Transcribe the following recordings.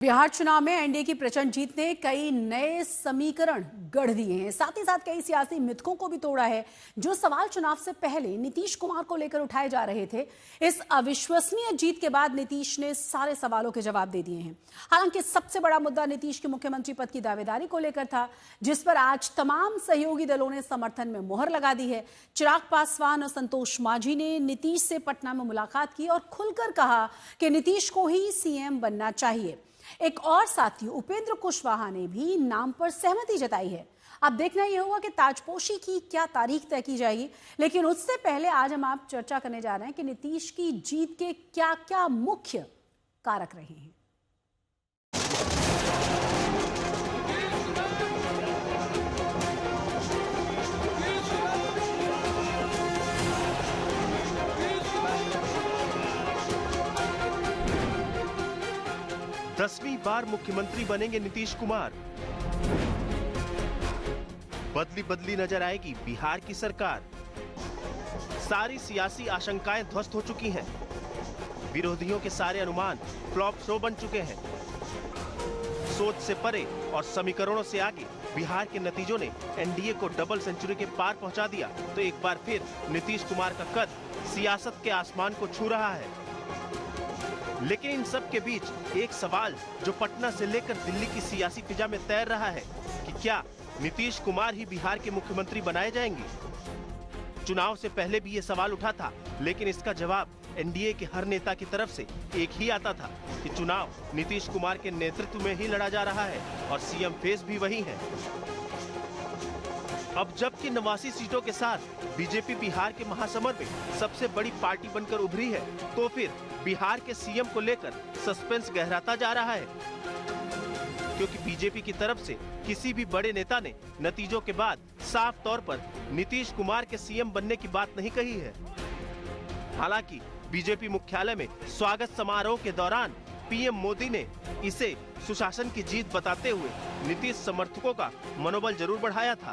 बिहार चुनाव में एनडीए की प्रचंड जीत ने कई नए समीकरण गढ़ दिए हैं। साथ ही साथ कई सियासी मिथकों को भी तोड़ा है जो सवाल चुनाव से पहले नीतीश कुमार को लेकर उठाए जा रहे थे। इस अविश्वसनीय जीत के बाद नीतीश ने सारे सवालों के जवाब दे दिए हैं। हालांकि सबसे बड़ा मुद्दा नीतीश के मुख्यमंत्री पद की दावेदारी को लेकर था, जिस पर आज तमाम सहयोगी दलों ने समर्थन में मुहर लगा दी है। चिराग पासवान और संतोष मांझी ने नीतीश से पटना में मुलाकात की और खुलकर कहा कि नीतीश को ही सीएम बनना चाहिए। एक और साथी उपेंद्र कुशवाहा ने भी नाम पर सहमति जताई है। अब देखना यह होगा कि ताजपोशी की क्या तारीख तय की जाएगी, लेकिन उससे पहले आज हम आप चर्चा करने जा रहे हैं कि नीतीश की जीत के क्या क्या मुख्य कारक रहे हैं। दसवीं बार मुख्यमंत्री बनेंगे नीतीश कुमार। बदली बदली नजर आएगी बिहार की सरकार। सारी सियासी आशंकाएं ध्वस्त हो चुकी हैं। विरोधियों के सारे अनुमान फ्लॉप शो बन चुके हैं। सोच से परे और समीकरणों से आगे बिहार के नतीजों ने एनडीए को डबल सेंचुरी के पार पहुंचा दिया। तो एक बार फिर नीतीश कुमार का कद सियासत के आसमान को छू रहा है। लेकिन इन सब के बीच एक सवाल जो पटना से लेकर दिल्ली की सियासी फिजा में तैर रहा है कि क्या नीतीश कुमार ही बिहार के मुख्यमंत्री बनाए जाएंगे। चुनाव से पहले भी ये सवाल उठा था, लेकिन इसका जवाब एनडीए के हर नेता की तरफ से एक ही आता था कि चुनाव नीतीश कुमार के नेतृत्व में ही लड़ा जा रहा है और सीएम फेस भी वही है। अब जबकि 89 सीटों के साथ बीजेपी बिहार के महासमर में सबसे बड़ी पार्टी बनकर उभरी है, तो फिर बिहार के सीएम को लेकर सस्पेंस गहराता जा रहा है, क्योंकि बीजेपी की तरफ से किसी भी बड़े नेता ने नतीजों के बाद साफ तौर पर नीतीश कुमार के सीएम बनने की बात नहीं कही है। हालांकि बीजेपी मुख्यालय में स्वागत समारोह के दौरान पीएम मोदी ने इसे सुशासन की जीत बताते हुए नीतीश समर्थकों का मनोबल जरूर बढ़ाया था।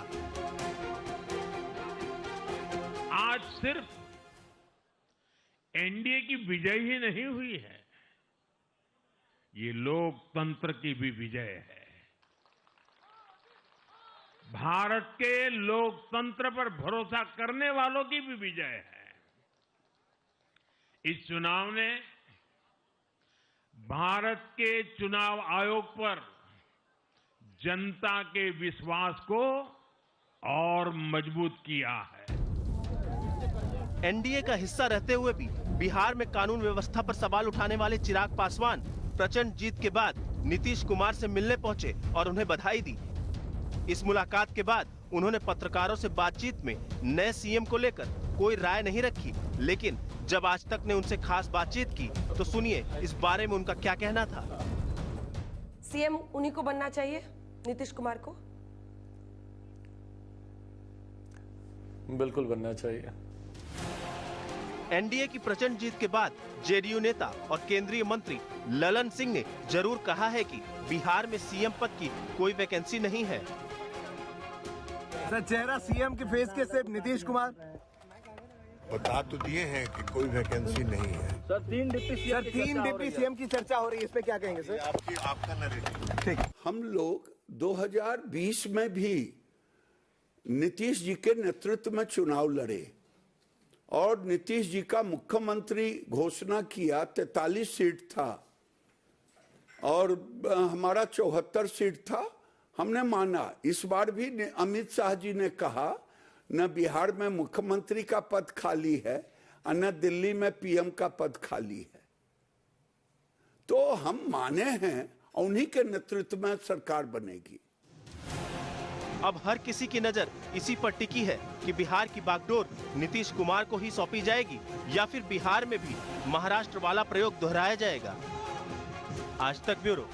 आज सिर्फ एनडीए की विजय ही नहीं हुई है, ये लोकतंत्र की भी विजय है। भारत के लोकतंत्र पर भरोसा करने वालों की भी विजय है। इस चुनाव ने भारत के चुनाव आयोग पर जनता के विश्वास को और मजबूत किया है। एनडीए का हिस्सा रहते हुए भी बिहार में कानून व्यवस्था पर सवाल उठाने वाले चिराग पासवान प्रचंड जीत के बाद नीतीश कुमार से मिलने पहुंचे और उन्हें बधाई दी। इस मुलाकात के बाद उन्होंने पत्रकारों से बातचीत में नए सीएम को लेकर कोई राय नहीं रखी, लेकिन जब आज तक ने उनसे खास बातचीत की तो सुनिए इस बारे में उनका क्या कहना था। सीएम उन्हीं को बनना चाहिए, नीतीश कुमार को। बिल्कुल बनना चाहिए। एनडीए की प्रचंड जीत के बाद जेडीयू नेता और केंद्रीय मंत्री ललन सिंह ने जरूर कहा है कि बिहार में सीएम पद की कोई वैकेंसी नहीं है। सर, चेहरा सीएम के फेस के सिर्फ नीतीश कुमार बता तो दिए हैं कि कोई वैकेंसी नहीं है। सर, तीन डिप्टी सीएम की चर्चा हो रही है, इस पे क्या कहेंगे सर? आपका नरेटिव। ठीक। हम लोग 2020 में भी नीतीश जी के नेतृत्व में चुनाव लड़े और नीतीश जी का मुख्यमंत्री घोषणा किया। 43 सीट था और हमारा 74 सीट था। हमने माना। इस बार भी अमित शाह जी ने कहा न बिहार में मुख्यमंत्री का पद खाली है और न दिल्ली में पीएम का पद खाली है, तो हम माने हैं उन्हीं के नेतृत्व में सरकार बनेगी। अब हर किसी की नजर इसी पर टिकी है कि बिहार की बागडोर नीतीश कुमार को ही सौंपी जाएगी या फिर बिहार में भी महाराष्ट्र वाला प्रयोग दोहराया जाएगा। आज तक ब्यूरो।